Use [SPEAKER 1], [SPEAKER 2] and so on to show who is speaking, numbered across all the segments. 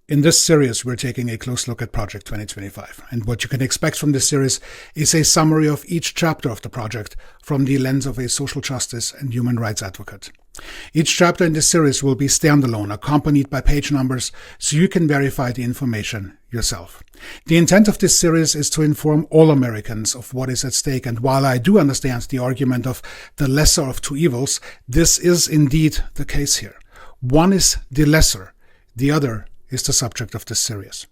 [SPEAKER 1] In this series, we're taking a close look at Project 2025, and what you can expect from this series is a summary of each chapter of the project from the lens of a social justice and human rights advocate. Each chapter in this series will be standalone, accompanied by page numbers, so you can verify the information yourself. The intent of this series is to inform all Americans of what is at stake, and while I do understand the argument of the lesser of two evils, this is indeed the case here. One is the lesser, the other is the subject of this series.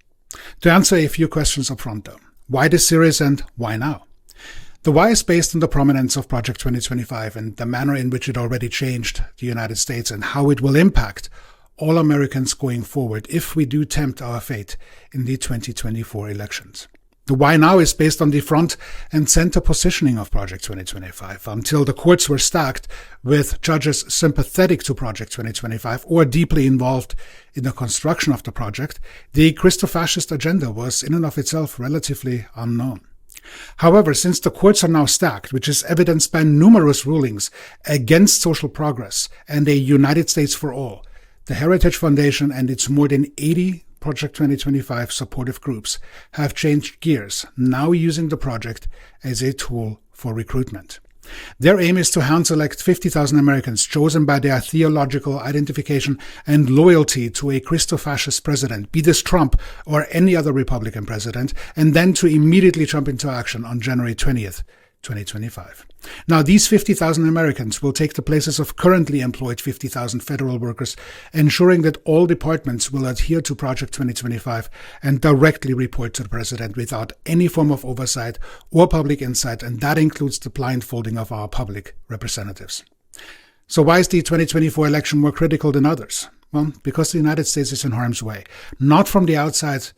[SPEAKER 1] To answer a few questions up front though, why this series and why now? The why is based on the prominence of Project 2025 and the manner in which it already changed the United States and how it will impact all Americans going forward if we do tempt our fate in the 2024 elections. The why now is based on the front and center positioning of Project 2025. Until the courts were stacked with judges sympathetic to Project 2025 or deeply involved in the construction of the project, the Christo-fascist agenda was in and of itself relatively unknown. However, since the courts are now stacked, which is evidenced by numerous rulings against social progress and a United States for all, the Heritage Foundation and its more than 80 Project 2025 supportive groups have changed gears, now using the project as a tool for recruitment. Their aim is to hand-select 50,000 Americans chosen by their theological identification and loyalty to a Christo-fascist president, be this Trump or any other Republican president, and then to immediately jump into action on January 20th, 2025. Now, these 50,000 Americans will take the places of currently employed 50,000 federal workers, ensuring that all departments will adhere to Project 2025 and directly report to the president without any form of oversight or public insight, and that includes the blindfolding of our public representatives. So why is the 2024 election more critical than others? Well, because the United States is in harm's way, not from the outside,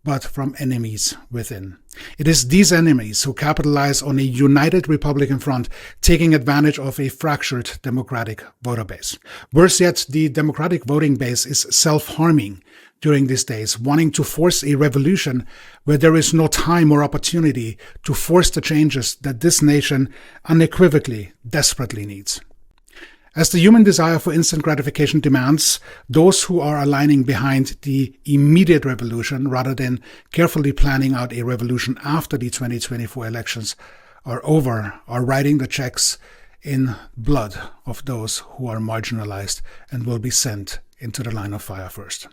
[SPEAKER 1] but from enemies within. It is these enemies who capitalize on a united Republican front, taking advantage of a fractured Democratic voter base. Worse yet, the Democratic voting base is self-harming during these days, wanting to force a revolution where there is no time or opportunity to force the changes that this nation unequivocally, desperately needs. As the human desire for instant gratification demands, those who are aligning behind the immediate revolution rather than carefully planning out a revolution after the 2024 elections are over are writing the checks in blood of those who are marginalized and will be sent into the line of fire first.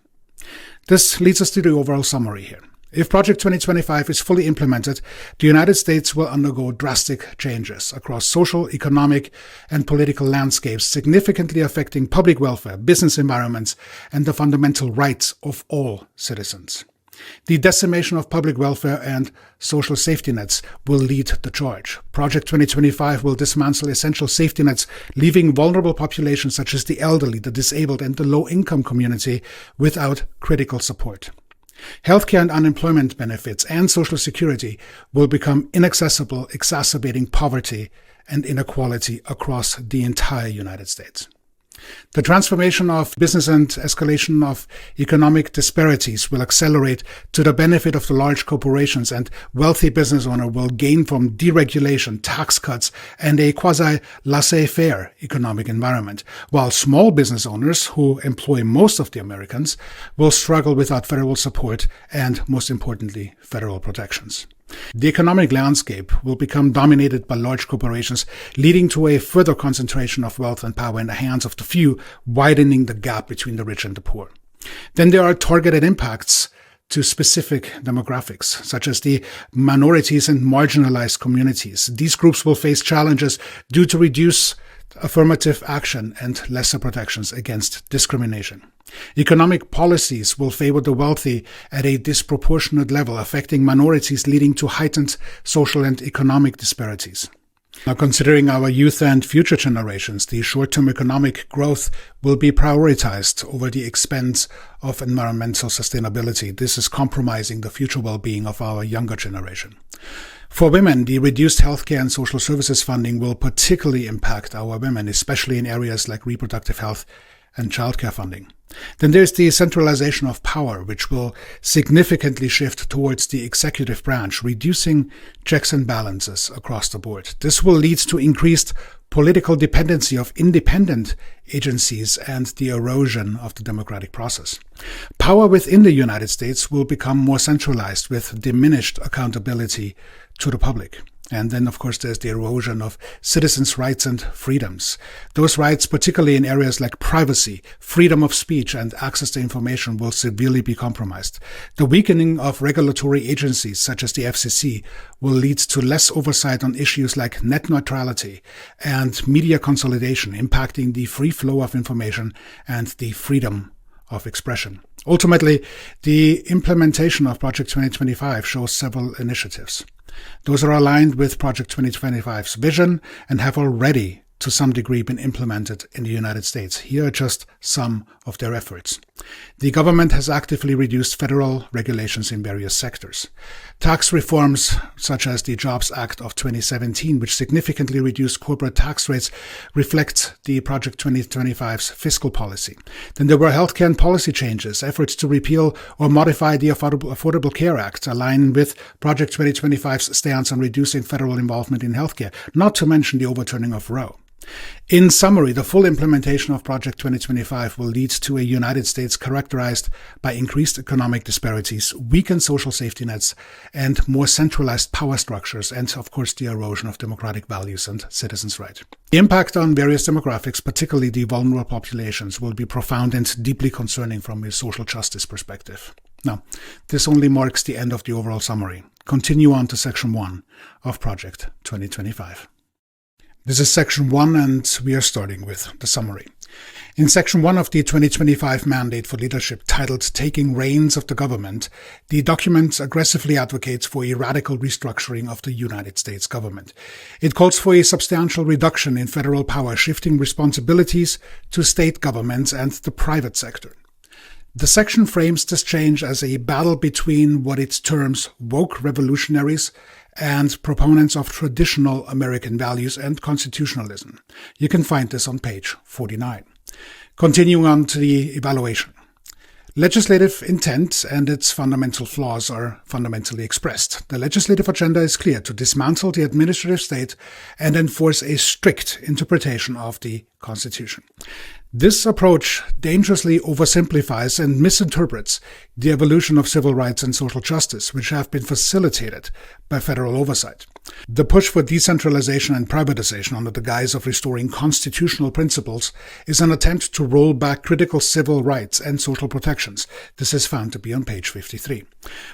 [SPEAKER 1] This leads us to the overall summary here. If Project 2025 is fully implemented, the United States will undergo drastic changes across social, economic, and political landscapes, significantly affecting public welfare, business environments, and the fundamental rights of all citizens. The decimation of public welfare and social safety nets will lead the charge. Project 2025 will dismantle essential safety nets, leaving vulnerable populations such as the elderly, the disabled, and the low-income community without critical support. Healthcare and unemployment benefits and Social Security will become inaccessible, exacerbating poverty and inequality across the entire United States. The transformation of business and escalation of economic disparities will accelerate to the benefit of the large corporations, and wealthy business owners will gain from deregulation, tax cuts, and a quasi-laissez-faire economic environment, while small business owners, who employ most of the Americans, will struggle without federal support and, most importantly, federal protections. The economic landscape will become dominated by large corporations, leading to a further concentration of wealth and power in the hands of the few, widening the gap between the rich and the poor. Then there are targeted impacts to specific demographics, such as the minorities and marginalized communities. These groups will face challenges due to reduced affirmative action and lesser protections against discrimination. Economic policies will favor the wealthy at a disproportionate level, affecting minorities, leading to heightened social and economic disparities. Now, considering our youth and future generations, the short-term economic growth will be prioritized over the expense of environmental sustainability. This is compromising the future well-being of our younger generation. For women, the reduced healthcare and social services funding will particularly impact our women, especially in areas like reproductive health and childcare funding. Then there's the centralization of power, which will significantly shift towards the executive branch, reducing checks and balances across the board. This will lead to increased political dependency of independent agencies and the erosion of the democratic process. Power within the United States will become more centralized with diminished accountability to the public. And then, of course, there's the erosion of citizens' rights and freedoms. Those rights, particularly in areas like privacy, freedom of speech, and access to information, will severely be compromised. The weakening of regulatory agencies, such as the FCC, will lead to less oversight on issues like net neutrality and media consolidation, impacting the free flow of information and the freedom of expression. Ultimately, the implementation of Project 2025 shows several initiatives. Those are aligned with Project 2025's vision and have already, to some degree, been implemented in the United States. Here are just some of their efforts. The government has actively reduced federal regulations in various sectors. Tax reforms, such as the Jobs Act of 2017, which significantly reduced corporate tax rates, reflect the Project 2025's fiscal policy. Then there were healthcare and policy changes. Efforts to repeal or modify the Affordable Care Act align with Project 2025's stance on reducing federal involvement in healthcare, not to mention the overturning of Roe. In summary, the full implementation of Project 2025 will lead to a United States characterized by increased economic disparities, weakened social safety nets, and more centralized power structures, and, of course, the erosion of democratic values and citizens' rights. The impact on various demographics, particularly the vulnerable populations, will be profound and deeply concerning from a social justice perspective. Now, this only marks the end of the overall summary. Continue on to Section 1 of Project 2025. This is Section 1, and we are starting with the summary. In Section 1 of the 2025 Mandate for Leadership, titled Taking Reins of the Government, the document aggressively advocates for a radical restructuring of the United States government. It calls for a substantial reduction in federal power, shifting responsibilities to state governments and the private sector. The section frames this change as a battle between what it terms woke revolutionaries and proponents of traditional American values and constitutionalism. You can find this on page 49. Continuing on to the evaluation. Legislative intent and its fundamental flaws are fundamentally expressed. The legislative agenda is clear: to dismantle the administrative state and enforce a strict interpretation of the Constitution. This approach dangerously oversimplifies and misinterprets the evolution of civil rights and social justice, which have been facilitated by federal oversight. The push for decentralization and privatization under the guise of restoring constitutional principles is an attempt to roll back critical civil rights and social protections. This is found to be on page 53.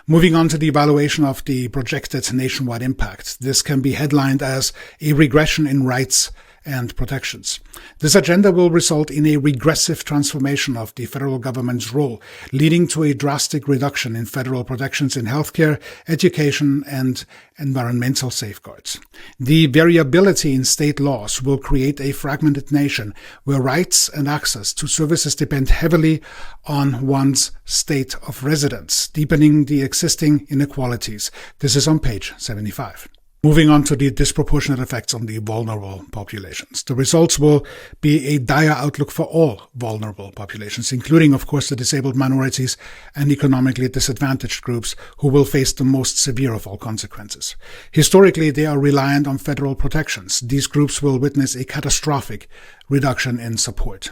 [SPEAKER 1] Moving on to the evaluation of the projected nationwide impact. This can be headlined as a regression in rights and protections. This agenda will result in a regressive transformation of the federal government's role, leading to a drastic reduction in federal protections in healthcare, education, and environmental safeguards. The variability in state laws will create a fragmented nation where rights and access to services depend heavily on one's state of residence, deepening the existing inequalities. This is on page 75. Moving on to the disproportionate effects on the vulnerable populations. The results will be a dire outlook for all vulnerable populations, including, of course, the disabled minorities and economically disadvantaged groups who will face the most severe of all consequences. Historically, they are reliant on federal protections. These groups will witness a catastrophic reduction in support.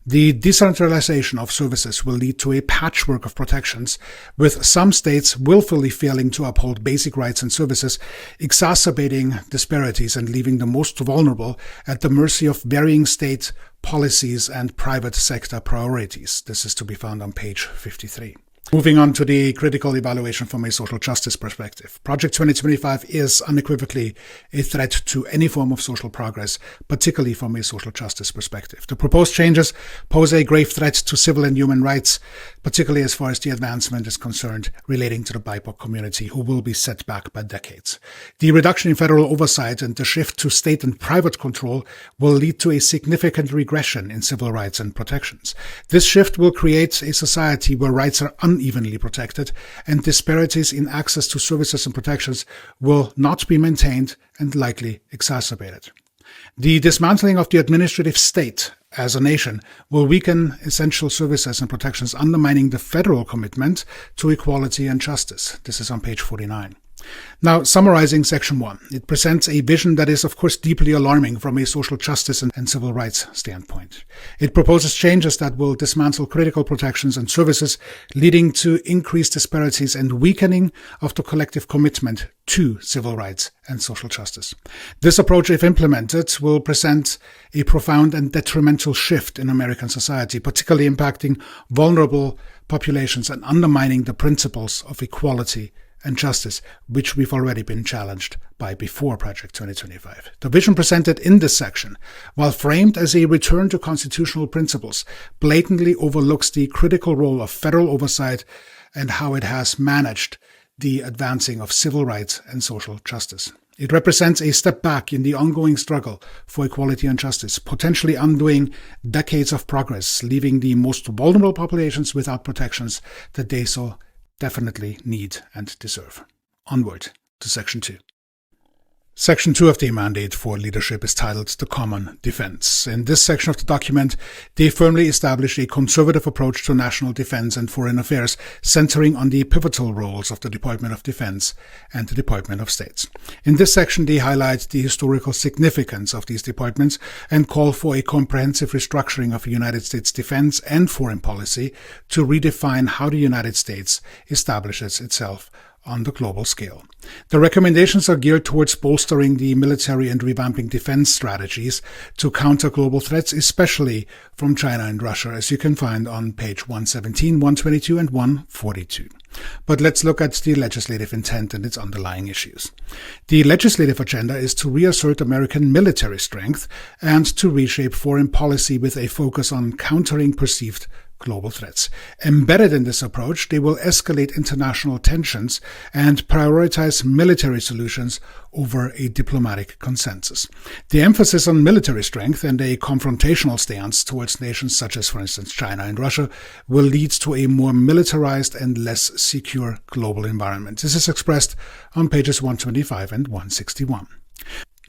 [SPEAKER 1] The decentralization of services will lead to a patchwork of protections, with some states willfully failing to uphold basic rights and services, exacerbating disparities and leaving the most vulnerable at the mercy of varying state policies and private sector priorities. This is to be found on page 53. Moving on to the critical evaluation from a social justice perspective. Project 2025 is unequivocally a threat to any form of social progress, particularly from a social justice perspective. The proposed changes pose a grave threat to civil and human rights, particularly as far as the advancement is concerned relating to the BIPOC community, who will be set back by decades. The reduction in federal oversight and the shift to state and private control will lead to a significant regression in civil rights and protections. This shift will create a society where rights are unevenly protected, and disparities in access to services and protections will not be maintained and likely exacerbated. The dismantling of the administrative state as a nation will weaken essential services and protections, undermining the federal commitment to equality and justice. This is on page 49. Now, summarizing section 1, it presents a vision that is, of course, deeply alarming from a social justice and civil rights standpoint. It proposes changes that will dismantle critical protections and services, leading to increased disparities and weakening of the collective commitment to civil rights and social justice. This approach, if implemented, will present a profound and detrimental shift in American society, particularly impacting vulnerable populations and undermining the principles of equality and justice, which we've already been challenged by before Project 2025. The vision presented in this section, while framed as a return to constitutional principles, blatantly overlooks the critical role of federal oversight and how it has managed the advancing of civil rights and social justice. It represents a step back in the ongoing struggle for equality and justice, potentially undoing decades of progress, leaving the most vulnerable populations without protections that they so definitely need and deserve. Onward to Section 2. Section 2 of the mandate for leadership is titled The Common Defense. In this section of the document, they firmly establish a conservative approach to national defense and foreign affairs, centering on the pivotal roles of the Department of Defense and the Department of States. In this section, they highlight the historical significance of these departments and call for a comprehensive restructuring of the United States defense and foreign policy to redefine how the United States establishes itself on the global scale. The recommendations are geared towards bolstering the military and revamping defense strategies to counter global threats, especially from China and Russia, as you can find on page 117, 122, and 142. But let's look at the legislative intent and its underlying issues. The legislative agenda is to reassert American military strength and to reshape foreign policy with a focus on countering perceived global threats. Embedded in this approach, they will escalate international tensions and prioritize military solutions over a diplomatic consensus. The emphasis on military strength and a confrontational stance towards nations such as, for instance, China and Russia will lead to a more militarized and less secure global environment. This is expressed on pages 125 and 161.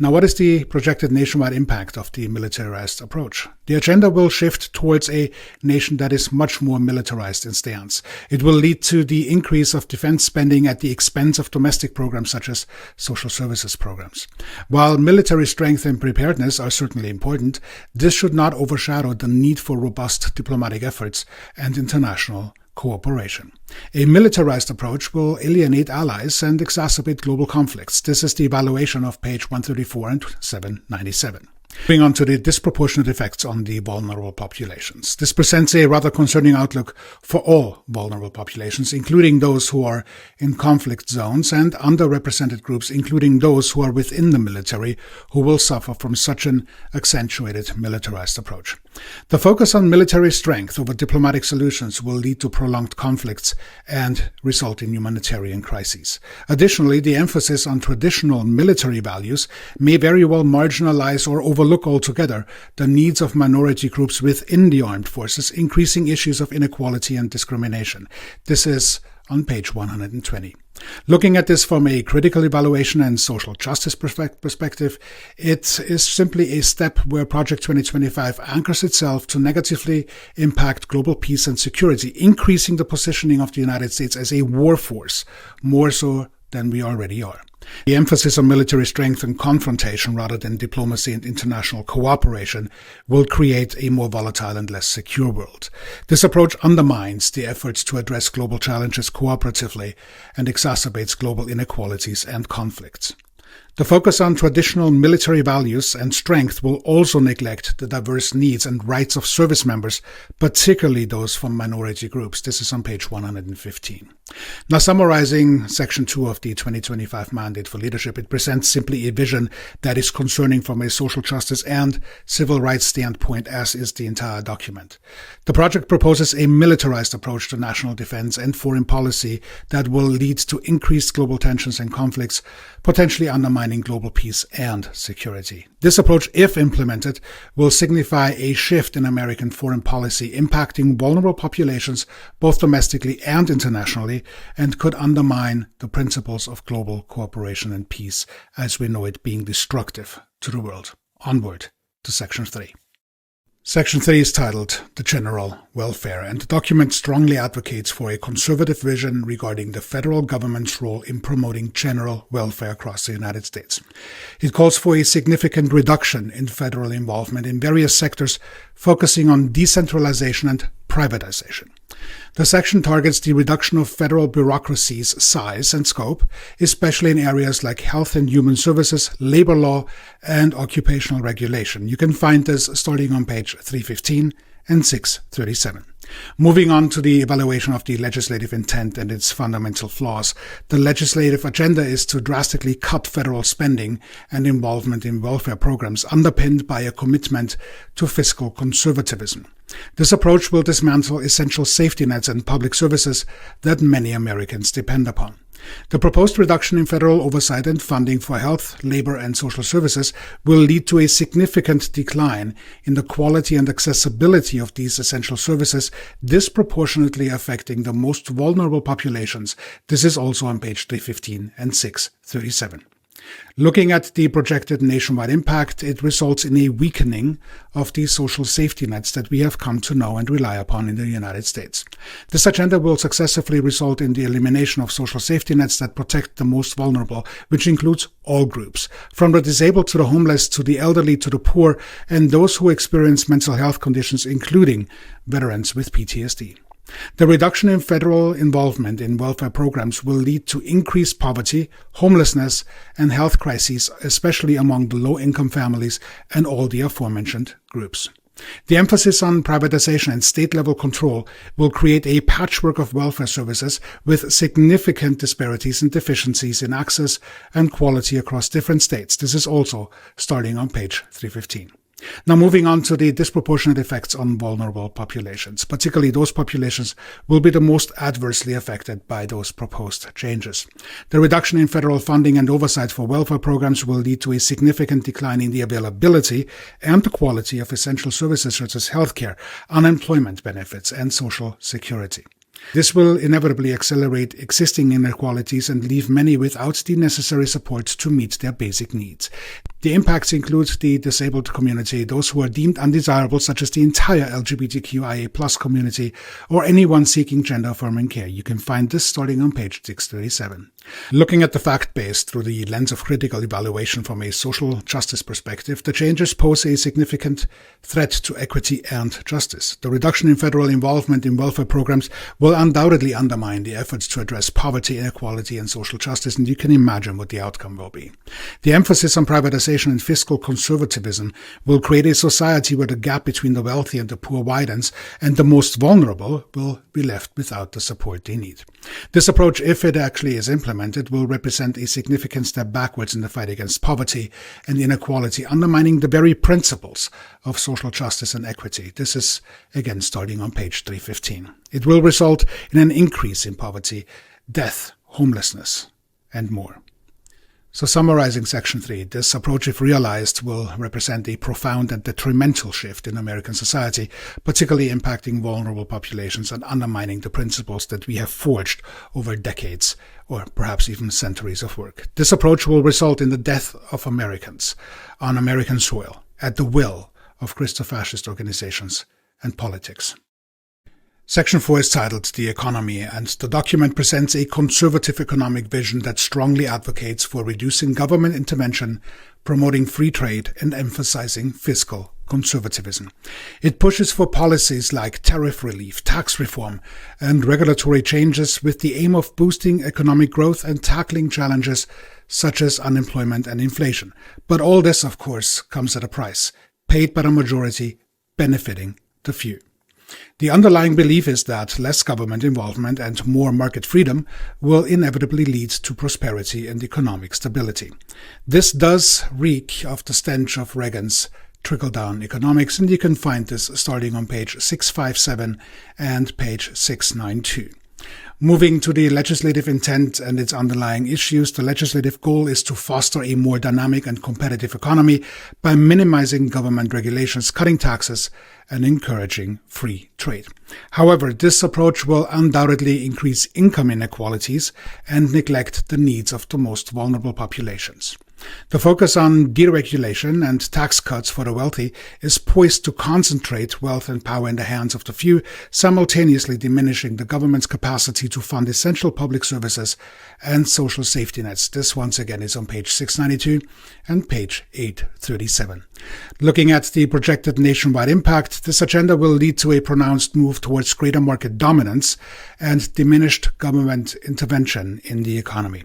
[SPEAKER 1] Now, what is the projected nationwide impact of the militarized approach? The agenda will shift towards a nation that is much more militarized in stance. It will lead to the increase of defense spending at the expense of domestic programs such as social services programs. While military strength and preparedness are certainly important, this should not overshadow the need for robust diplomatic efforts and international cooperation. A militarized approach will alienate allies and exacerbate global conflicts. This is the evaluation of page 134 and 797. Moving on to the disproportionate effects on the vulnerable populations. This presents a rather concerning outlook for all vulnerable populations, including those who are in conflict zones and underrepresented groups, including those who are within the military, who will suffer from such an accentuated militarized approach. The focus on military strength over diplomatic solutions will lead to prolonged conflicts and result in humanitarian crises. Additionally, the emphasis on traditional military values may very well marginalize or overlook altogether the needs of minority groups within the armed forces, increasing issues of inequality and discrimination. This is on page 120. Looking at this from a critical evaluation and social justice perspective, it is simply a step where Project 2025 anchors itself to negatively impact global peace and security, increasing the positioning of the United States as a war force, more so than we already are. The emphasis on military strength and confrontation rather than diplomacy and international cooperation will create a more volatile and less secure world. This approach undermines the efforts to address global challenges cooperatively and exacerbates global inequalities and conflicts. The focus on traditional military values and strength will also neglect the diverse needs and rights of service members, particularly those from minority groups. This is on page 115. Now, summarizing Section 2 of the 2025 Mandate for Leadership, it presents simply a vision that is concerning from a social justice and civil rights standpoint, as is the entire document. The project proposes a militarized approach to national defense and foreign policy that will lead to increased global tensions and conflicts, potentially undermining global peace and security. This approach, if implemented, will signify a shift in American foreign policy, impacting vulnerable populations both domestically and internationally, and could undermine the principles of global cooperation and peace as we know it, being destructive to the world. Onward to Section 3. Section 3 is titled The General Welfare, and the document strongly advocates for a conservative vision regarding the federal government's role in promoting general welfare across the United States. It calls for a significant reduction in federal involvement in various sectors, focusing on decentralization and privatization. The section targets the reduction of federal bureaucracy's size and scope, especially in areas like health and human services, labor law, and occupational regulation. You can find this starting on page 315 and 637. Moving on to the evaluation of the legislative intent and its fundamental flaws, the legislative agenda is to drastically cut federal spending and involvement in welfare programs underpinned by a commitment to fiscal conservatism. This approach will dismantle essential safety nets and public services that many Americans depend upon. The proposed reduction in federal oversight and funding for health, labor, and social services will lead to a significant decline in the quality and accessibility of these essential services, disproportionately affecting the most vulnerable populations. This is also on page 315 and 637. Looking at the projected nationwide impact, it results in a weakening of the social safety nets that we have come to know and rely upon in the United States. This agenda will successively result in the elimination of social safety nets that protect the most vulnerable, which includes all groups, from the disabled to the homeless to the elderly to the poor and those who experience mental health conditions, including veterans with PTSD. The reduction in federal involvement in welfare programs will lead to increased poverty, homelessness, and health crises, especially among the low-income families and all the aforementioned groups. The emphasis on privatization and state-level control will create a patchwork of welfare services with significant disparities and deficiencies in access and quality across different states. This is also starting on page 315. Now moving on to the disproportionate effects on vulnerable populations. Particularly those populations will be the most adversely affected by those proposed changes. The reduction in federal funding and oversight for welfare programs will lead to a significant decline in the availability and the quality of essential services such as healthcare, unemployment benefits, and social security. This will inevitably accelerate existing inequalities and leave many without the necessary support to meet their basic needs. The impacts include the disabled community, those who are deemed undesirable, such as the entire LGBTQIA+ community, or anyone seeking gender-affirming care. You can find this starting on page 637. Looking at the fact base through the lens of critical evaluation from a social justice perspective, the changes pose a significant threat to equity and justice. The reduction in federal involvement in welfare programs will undoubtedly undermine the efforts to address poverty, inequality, and social justice, and you can imagine what the outcome will be. The emphasis on privatization and fiscal conservatism will create a society where the gap between the wealthy and the poor widens, and the most vulnerable will be left without the support they need. This approach, if it actually is implemented, will represent a significant step backwards in the fight against poverty and inequality, undermining the very principles of social justice and equity. This is, again, starting on page 315. It will result in an increase in poverty, death, homelessness, and more. So summarizing Section 3, this approach, if realized, will represent a profound and detrimental shift in American society, particularly impacting vulnerable populations and undermining the principles that we have forged over decades or perhaps even centuries of work. This approach will result in the death of Americans on American soil at the will of Christo-fascist organizations and politics. Section 4 is titled The Economy, and the document presents a conservative economic vision that strongly advocates for reducing government intervention, promoting free trade, and emphasizing fiscal conservatism. It pushes for policies like tariff relief, tax reform, and regulatory changes with the aim of boosting economic growth and tackling challenges such as unemployment and inflation. But all this, of course, comes at a price, paid by the majority, benefiting the few. The underlying belief is that less government involvement and more market freedom will inevitably lead to prosperity and economic stability. This does reek of the stench of Reagan's trickle-down economics, and you can find this starting on page 657 and page 692. Moving to the legislative intent and its underlying issues, the legislative goal is to foster a more dynamic and competitive economy by minimizing government regulations, cutting taxes, and encouraging free trade. However, this approach will undoubtedly increase income inequalities and neglect the needs of the most vulnerable populations. The focus on deregulation and tax cuts for the wealthy is poised to concentrate wealth and power in the hands of the few, simultaneously diminishing the government's capacity to fund essential public services and social safety nets. This once again is on page 692 and page 837. Looking at the projected nationwide impact, this agenda will lead to a pronounced move towards greater market dominance and diminished government intervention in the economy.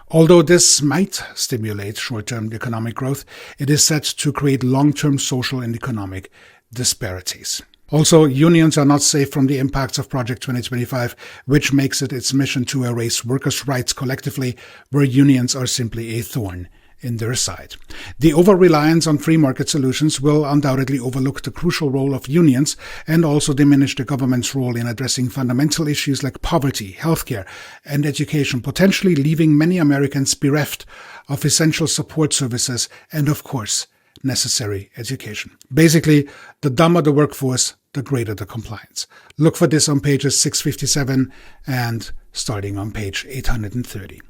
[SPEAKER 1] Although this might stimulate short-term economic growth, it is set to create long-term social and economic disparities. Also, unions are not safe from the impacts of Project 2025, which makes it its mission to erase workers' rights collectively, where unions are simply a thorn in their side. The over-reliance on free market solutions will undoubtedly overlook the crucial role of unions and also diminish the government's role in addressing fundamental issues like poverty, healthcare, and education, potentially leaving many Americans bereft of essential support services and, of course, necessary education. Basically, the dumber the workforce, the greater the compliance. Look for this on pages 657 and starting on page 830.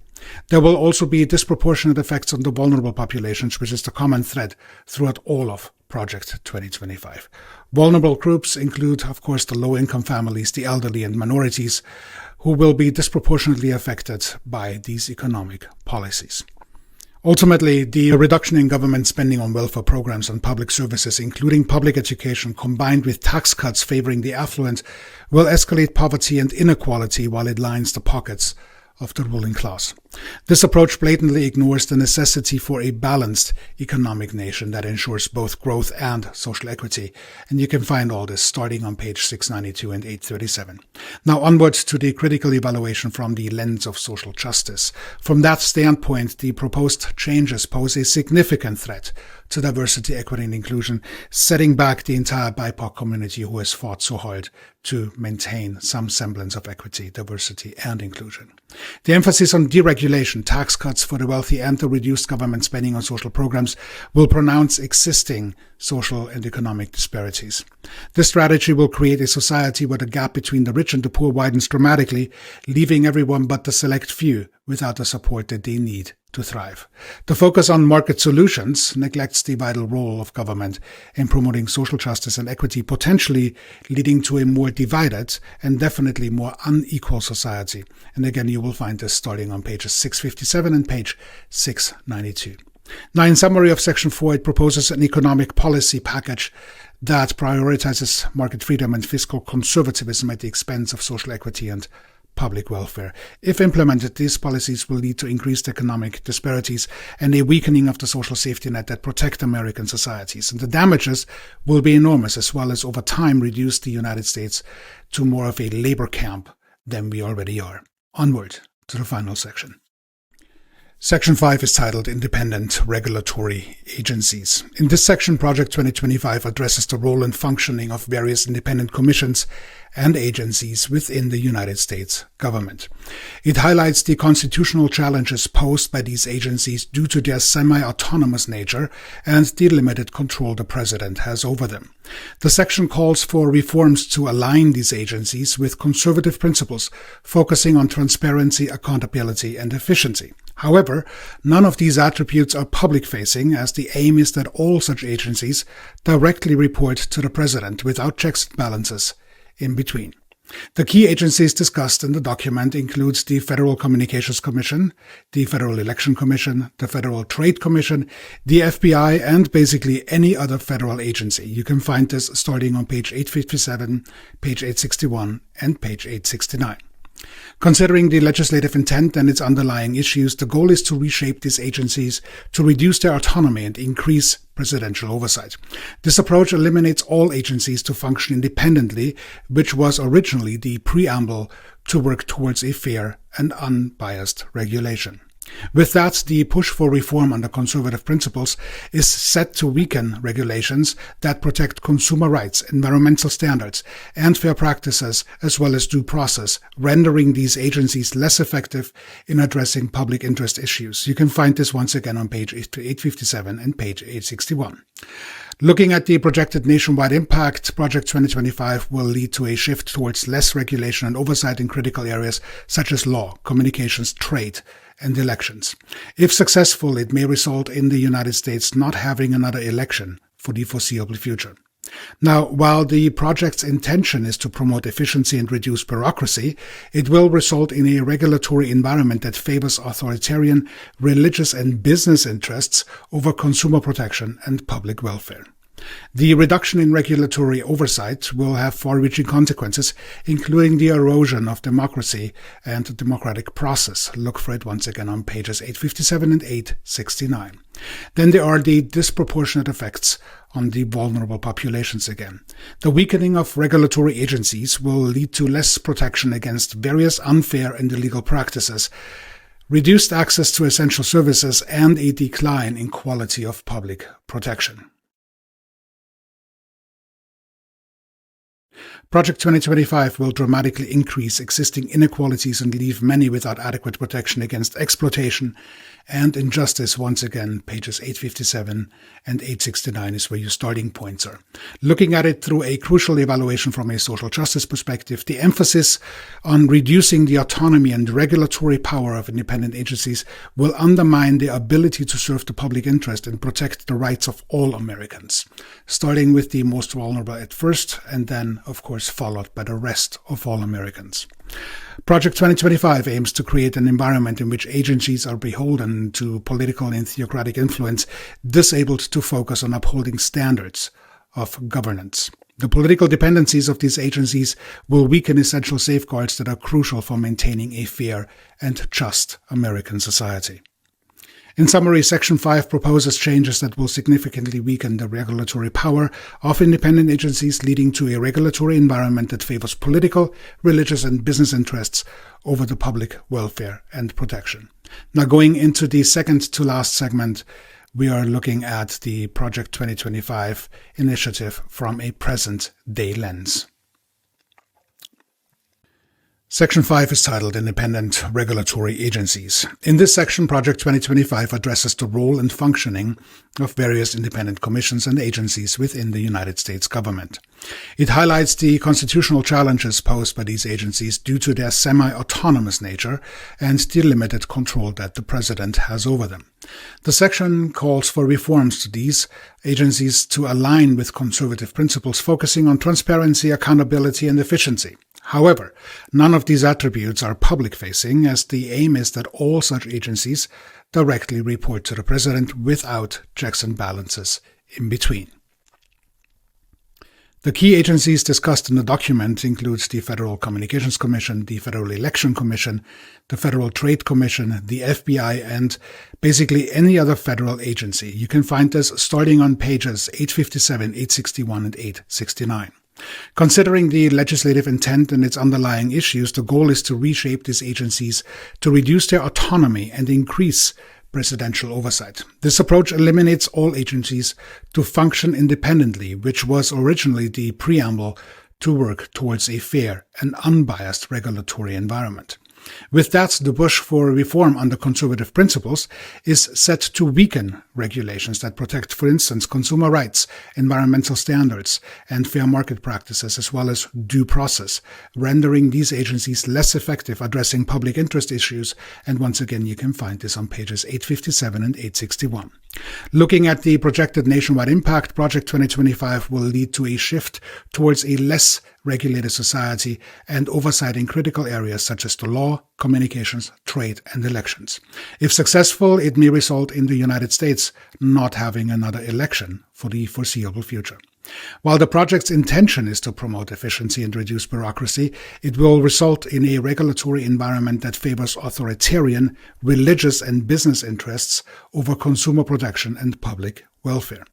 [SPEAKER 1] There will also be disproportionate effects on the vulnerable populations, which is the common thread throughout all of Project 2025. Vulnerable groups include, of course, the low-income families, the elderly, and minorities, who will be disproportionately affected by these economic policies. Ultimately, the reduction in government spending on welfare programs and public services, including public education, combined with tax cuts favoring the affluent, will escalate poverty and inequality while it lines the pockets of the ruling class. This approach blatantly ignores the necessity for a balanced economic nation that ensures both growth and social equity, and you can find all this starting on page 692 and 837. Now onwards to the critical evaluation from the lens of social justice. From that standpoint, the proposed changes pose a significant threat to diversity, equity, and inclusion, setting back the entire BIPOC community who has fought so hard to maintain some semblance of equity, diversity, and inclusion. The emphasis on deregulation, tax cuts for the wealthy, and the reduced government spending on social programs will pronounce existing social and economic disparities. This strategy will create a society where the gap between the rich and the poor widens dramatically, leaving everyone but the select few without the support that they need to thrive. The focus on market solutions neglects the vital role of government in promoting social justice and equity, potentially leading to a more divided and definitely more unequal society. And again, you will find this starting on pages 657 and page 692. Now, in summary of Section 4, it proposes an economic policy package that prioritizes market freedom and fiscal conservatism at the expense of social equity and public welfare. If implemented, these policies will lead to increased economic disparities and a weakening of the social safety net that protect American societies. And the damages will be enormous, as well as over time reduce the United States to more of a labor camp than we already are. Onward to the final section. Section 5 is titled Independent Regulatory Agencies. In this section, Project 2025 addresses the role and functioning of various independent commissions and agencies within the United States government. It highlights the constitutional challenges posed by these agencies due to their semi-autonomous nature and the limited control the president has over them. The section calls for reforms to align these agencies with conservative principles, focusing on transparency, accountability, and efficiency. However, none of these attributes are public-facing, as the aim is that all such agencies directly report to the president without checks and balances in between. The key agencies discussed in the document include the Federal Communications Commission, the Federal Election Commission, the Federal Trade Commission, the FBI, and basically any other federal agency. You can find this starting on page 857, page 861, and page 869. Considering the legislative intent and its underlying issues, the goal is to reshape these agencies to reduce their autonomy and increase presidential oversight. This approach eliminates all agencies to function independently, which was originally the preamble to work towards a fair and unbiased regulation. With that, the push for reform under conservative principles is set to weaken regulations that protect consumer rights, environmental standards, and fair practices, as well as due process, rendering these agencies less effective in addressing public interest issues. You can find this once again on page 857 and page 861. Looking at the projected nationwide impact, Project 2025 will lead to a shift towards less regulation and oversight in critical areas such as law, communications, trade, and elections. If successful, it may result in the United States not having another election for the foreseeable future. Now, while the project's intention is to promote efficiency and reduce bureaucracy, it will result in a regulatory environment that favors authoritarian, religious, and business interests over consumer protection and public welfare. The reduction in regulatory oversight will have far-reaching consequences, including the erosion of democracy and the democratic process. Look for it once again on pages 857 and 869. Then there are the disproportionate effects on the vulnerable populations again. The weakening of regulatory agencies will lead to less protection against various unfair and illegal practices, reduced access to essential services, and a decline in quality of public protection. Project 2025 will dramatically increase existing inequalities and leave many without adequate protection against exploitation and injustice. Once again, pages 857 and 869 is where your starting points are. Looking at it through a crucial evaluation from a social justice perspective, the emphasis on reducing the autonomy and regulatory power of independent agencies will undermine their ability to serve the public interest and protect the rights of all Americans, starting with the most vulnerable at first, and then, of course, followed by the rest of all Americans. Project 2025 aims to create an environment in which agencies are beholden to political and theocratic influence, disabled to focus on upholding standards of governance. The political dependencies of these agencies will weaken essential safeguards that are crucial for maintaining a fair and just American society. In summary, Section 5 proposes changes that will significantly weaken the regulatory power of independent agencies, leading to a regulatory environment that favors political, religious, and business interests over the public welfare and protection. Now, going into the second to last segment, we are looking at the Project 2025 initiative from a present-day lens. Section 5 is titled Independent Regulatory Agencies. In this section, Project 2025 addresses the role and functioning of various independent commissions and agencies within the United States government. It highlights the constitutional challenges posed by these agencies due to their semi-autonomous nature and the limited control that the president has over them. The section calls for reforms to these agencies to align with conservative principles, focusing on transparency, accountability, and efficiency. However, none of these attributes are public-facing, as the aim is that all such agencies directly report to the president without checks and balances in between. The key agencies discussed in the document include the Federal Communications Commission, the Federal Election Commission, the Federal Trade Commission, the FBI, and basically any other federal agency. You can find this starting on pages 857, 861, and 869. Considering the legislative intent and its underlying issues, the goal is to reshape these agencies to reduce their autonomy and increase presidential oversight. This approach eliminates all agencies to function independently, which was originally the preamble to work towards a fair and unbiased regulatory environment. With that, the push for reform under conservative principles is set to weaken regulations that protect, for instance, consumer rights, environmental standards, and fair market practices, as well as due process, rendering these agencies less effective addressing public interest issues. And once again, you can find this on pages 857 and 861. Looking at the projected nationwide impact, Project 2025 will lead to a shift towards a less regulated society and oversight in critical areas such as the law, communications, trade, and elections. If successful, it may result in the United States not having another election for the foreseeable future. While the project's intention is to promote efficiency and reduce bureaucracy, it will result in a regulatory environment that favors authoritarian, religious, and business interests over consumer protection and public welfare.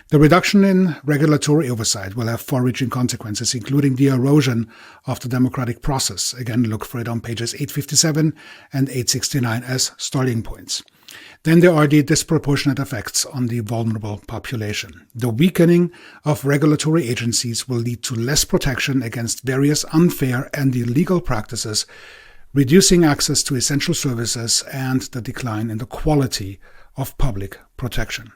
[SPEAKER 1] The reduction in regulatory oversight will have far-reaching consequences, including the erosion of the democratic process. Again, look for it on pages 857 and 869 as starting points. Then there are the disproportionate effects on the vulnerable population. The weakening of regulatory agencies will lead to less protection against various unfair and illegal practices, reducing access to essential services and the decline in the quality of public protection.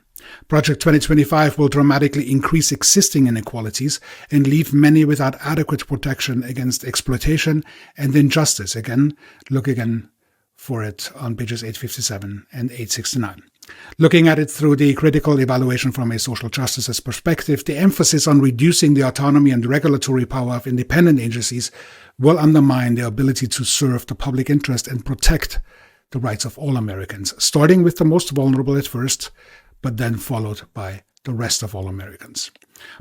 [SPEAKER 1] Project 2025 will dramatically increase existing inequalities and leave many without adequate protection against exploitation and injustice. Look again for it on pages 857 and 869. Looking at it through the critical evaluation from a social justice perspective, the emphasis on reducing the autonomy and regulatory power of independent agencies will undermine their ability to serve the public interest and protect the rights of all Americans, starting with the most vulnerable at first, but then followed by the rest of all Americans.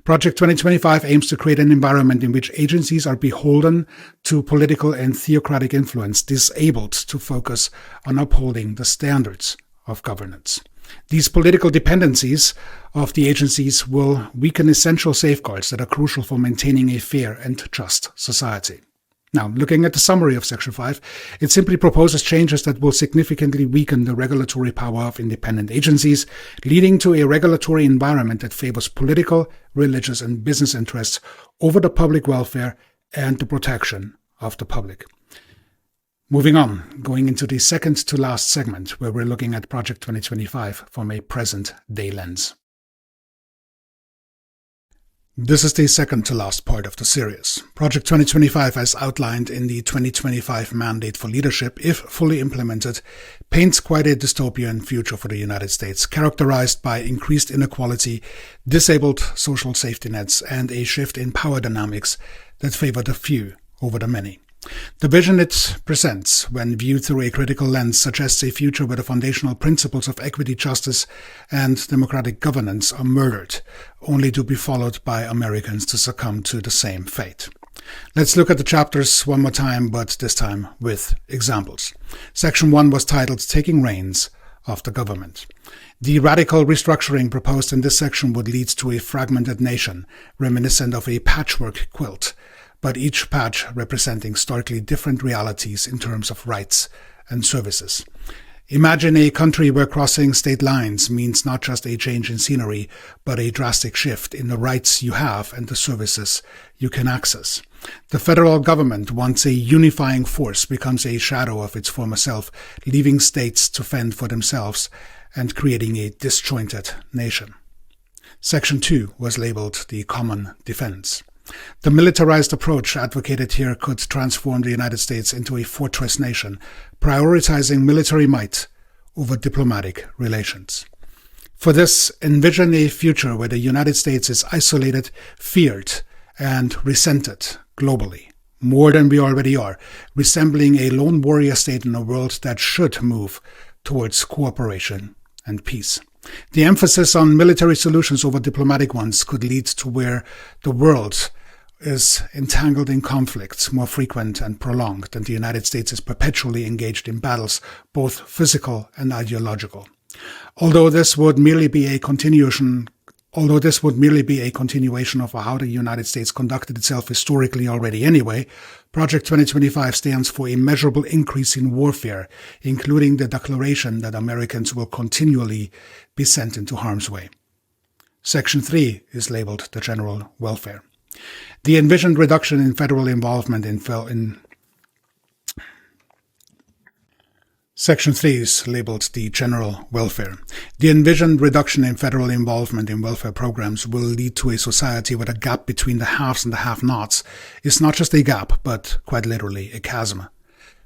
[SPEAKER 1] Project 2025 aims to create an environment in which agencies are beholden to political and theocratic influence, disabled to focus on upholding the standards of governance. These political dependencies of the agencies will weaken essential safeguards that are crucial for maintaining a fair and just society. Now, looking at the summary of Section 5, it simply proposes changes that will significantly weaken the regulatory power of independent agencies, leading to a regulatory environment that favors political, religious, and business interests over the public welfare and the protection of the public. Moving on, going into the second to last segment, where we're looking at Project 2025 from a present-day lens. This is the second to last part of the series. Project 2025, as outlined in the 2025 Mandate for Leadership, if fully implemented, paints quite a dystopian future for the United States, characterized by increased inequality, disabled social safety nets, and a shift in power dynamics that favor the few over the many. The vision it presents, when viewed through a critical lens, suggests a future where the foundational principles of equity, justice, and democratic governance are murdered, only to be followed by Americans to succumb to the same fate. Let's look at the chapters one more time, but this time with examples. Section 1 was titled Taking Reins of the Government. The radical restructuring proposed in this section would lead to a fragmented nation, reminiscent of a patchwork quilt, but each patch representing starkly different realities in terms of rights and services. Imagine a country where crossing state lines means not just a change in scenery, but a drastic shift in the rights you have and the services you can access. The federal government, once a unifying force, becomes a shadow of its former self, leaving states to fend for themselves and creating a disjointed nation. Section 2 was labeled the Common Defense. The militarized approach advocated here could transform the United States into a fortress nation, prioritizing military might over diplomatic relations. For this, envision a future where the United States is isolated, feared, and resented globally, more than we already are, resembling a lone warrior state in a world that should move towards cooperation and peace. The emphasis on military solutions over diplomatic ones could lead to where the world is entangled in conflicts more frequent and prolonged, and the United States is perpetually engaged in battles, both physical and ideological. Although this would merely be a continuation of how the United States conducted itself historically already anyway, Project 2025 stands for a measurable increase in warfare, including the declaration that Americans will continually be sent into harm's way. Section 3 is labeled the general welfare. The envisioned reduction in federal involvement Section 3 is labeled the general welfare. The envisioned reduction in federal involvement in welfare programs will lead to a society where the gap between the haves and the have-nots is not just a gap, but quite literally a chasm.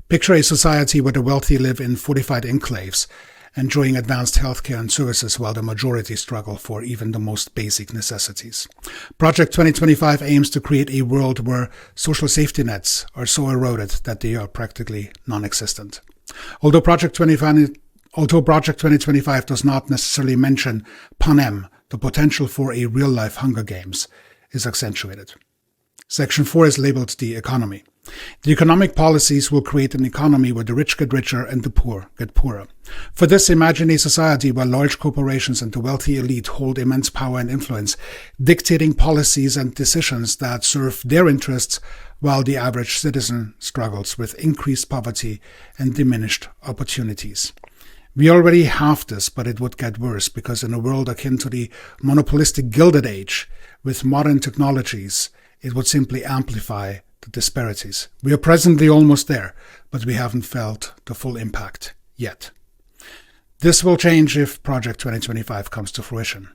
[SPEAKER 1] Picture a society where the wealthy live in fortified enclaves, enjoying advanced healthcare and services while the majority struggle for even the most basic necessities. Project 2025 aims to create a world where social safety nets are so eroded that they are practically non-existent. Although Project 2025 does not necessarily mention Panem, the potential for a real-life Hunger Games is accentuated. Section 4 is labeled the economy. The economic policies will create an economy where the rich get richer and the poor get poorer. For this, imagine a society where large corporations and the wealthy elite hold immense power and influence, dictating policies and decisions that serve their interests, while the average citizen struggles with increased poverty and diminished opportunities. We already have this, but it would get worse, because in a world akin to the monopolistic Gilded Age, with modern technologies, it would simply amplify the disparities. We are presently almost there, but we haven't felt the full impact yet. This will change if Project 2025 comes to fruition.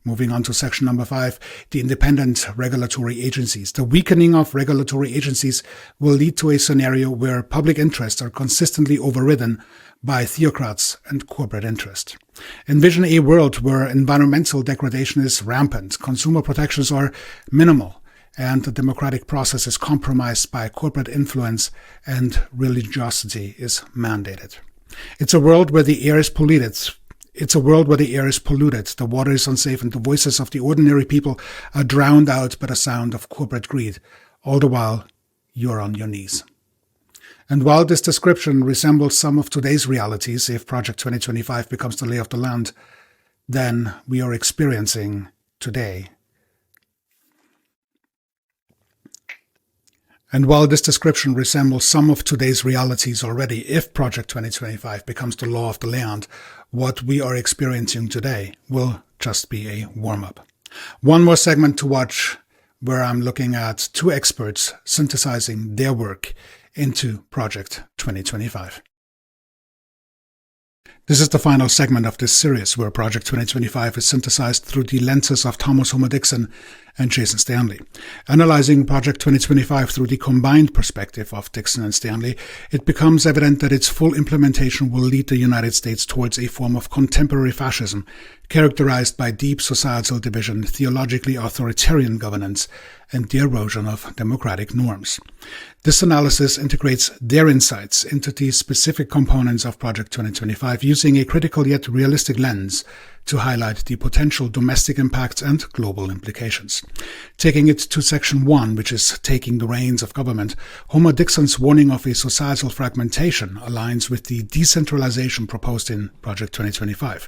[SPEAKER 1] Moving on to section number 5, the independent regulatory agencies. The weakening of regulatory agencies will lead to a scenario where public interests are consistently overridden by theocrats and corporate interest. Envision a world where environmental degradation is rampant, consumer protections are minimal, and the democratic process is compromised by corporate influence and religiosity is mandated. It's a world where the air is polluted. The water is unsafe, and the voices of the ordinary people are drowned out by the sound of corporate greed. All the while, you're on your knees. And while this description resembles some of today's realities, if Project 2025 becomes the lay of the land, then we are experiencing today. And while this description resembles some of today's realities already, if Project 2025 becomes the law of the land, what we are experiencing today will just be a warm-up. One more segment to watch, where I'm looking at 2 experts synthesizing their work into Project 2025. This is the final segment of this series, where Project 2025 is synthesized through the lenses of Thomas Homer Dixon and Jason Stanley. Analyzing Project 2025 through the combined perspective of Dixon and Stanley, it becomes evident that its full implementation will lead the United States towards a form of contemporary fascism, characterized by deep societal division, theologically authoritarian governance, and the erosion of democratic norms. This analysis integrates their insights into the specific components of Project 2025, using a critical yet realistic lens to highlight the potential domestic impacts and global implications. Taking it to Section 1, which is taking the reins of government, Homer Dixon's warning of a societal fragmentation aligns with the decentralization proposed in Project 2025.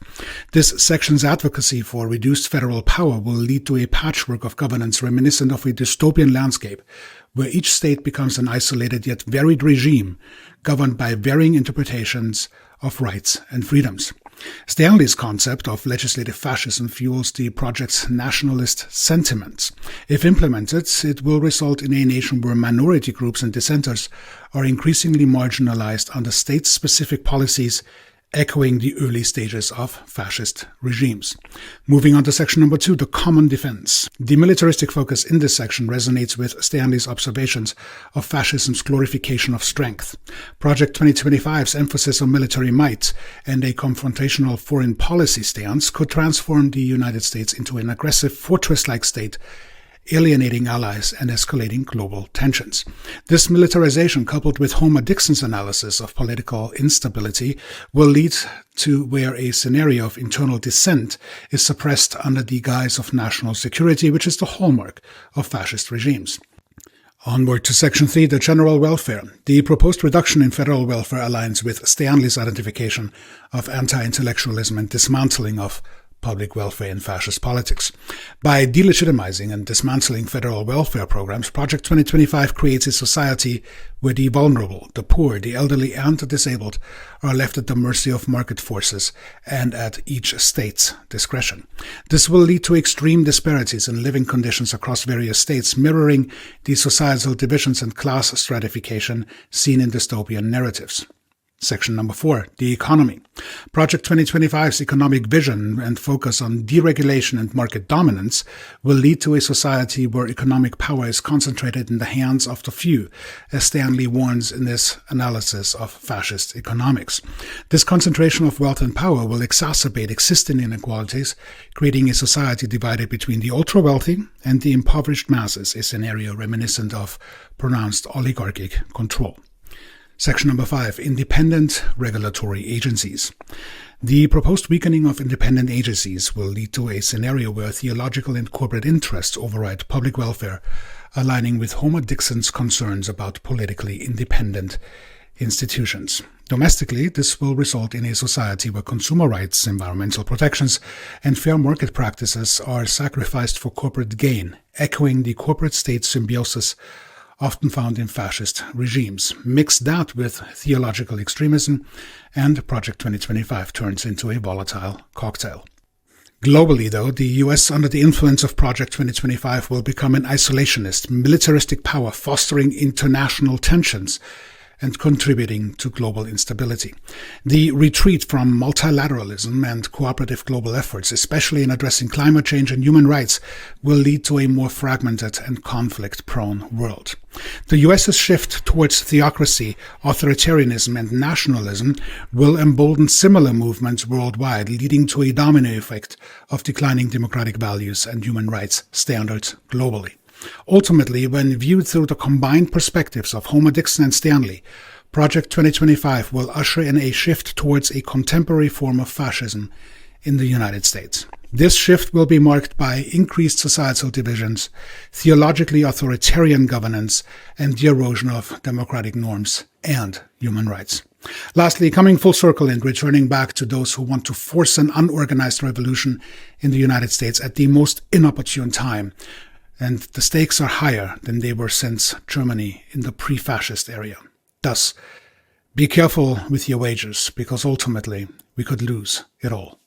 [SPEAKER 1] This section's advocacy for reduced federal power will lead to a patchwork of governance reminiscent of a dystopian landscape, where each state becomes an isolated yet varied regime governed by varying interpretations of rights and freedoms. Stanley's concept of legislative fascism fuels the project's nationalist sentiments. If implemented, it will result in a nation where minority groups and dissenters are increasingly marginalized under state-specific policies, echoing the early stages of fascist regimes. Moving on to section number 2, the common defense. The militaristic focus in this section resonates with Stanley's observations of fascism's glorification of strength. Project 2025's emphasis on military might and a confrontational foreign policy stance could transform the United States into an aggressive fortress-like state, alienating allies and escalating global tensions. This militarization, coupled with Homer Dixon's analysis of political instability, will lead to where a scenario of internal dissent is suppressed under the guise of national security, which is the hallmark of fascist regimes. Onward to Section 3, the general welfare. The proposed reduction in federal welfare aligns with Stanley's identification of anti-intellectualism and dismantling of public welfare in fascist politics. By delegitimizing and dismantling federal welfare programs, Project 2025 creates a society where the vulnerable, the poor, the elderly, and the disabled are left at the mercy of market forces and at each state's discretion. This will lead to extreme disparities in living conditions across various states, mirroring the societal divisions and class stratification seen in dystopian narratives. Section number 4, the economy. Project 2025's economic vision and focus on deregulation and market dominance will lead to a society where economic power is concentrated in the hands of the few, as Stanley warns in this analysis of fascist economics. This concentration of wealth and power will exacerbate existing inequalities, creating a society divided between the ultra-wealthy and the impoverished masses, a scenario reminiscent of pronounced oligarchic control. Section number 5, independent regulatory agencies. The proposed weakening of independent agencies will lead to a scenario where theological and corporate interests override public welfare, aligning with Homer Dixon's concerns about politically independent institutions. Domestically, this will result in a society where consumer rights, environmental protections, and fair market practices are sacrificed for corporate gain, echoing the corporate state symbiosis often found in fascist regimes. Mix that with theological extremism, and Project 2025 turns into a volatile cocktail. Globally, though, the US, under the influence of Project 2025, will become an isolationist, militaristic power, fostering international tensions and contributing to global instability. The retreat from multilateralism and cooperative global efforts, especially in addressing climate change and human rights, will lead to a more fragmented and conflict-prone world. The US's shift towards theocracy, authoritarianism, and nationalism will embolden similar movements worldwide, leading to a domino effect of declining democratic values and human rights standards globally. Ultimately, when viewed through the combined perspectives of Homer Dixon and Stanley, Project 2025 will usher in a shift towards a contemporary form of fascism in the United States. This shift will be marked by increased societal divisions, theologically authoritarian governance, and the erosion of democratic norms and human rights. Lastly, coming full circle and returning back to those who want to force an unorganized revolution in the United States at the most inopportune time, and the stakes are higher than they were since Germany in the pre-fascist era. Thus, be careful with your wagers, because ultimately we could lose it all.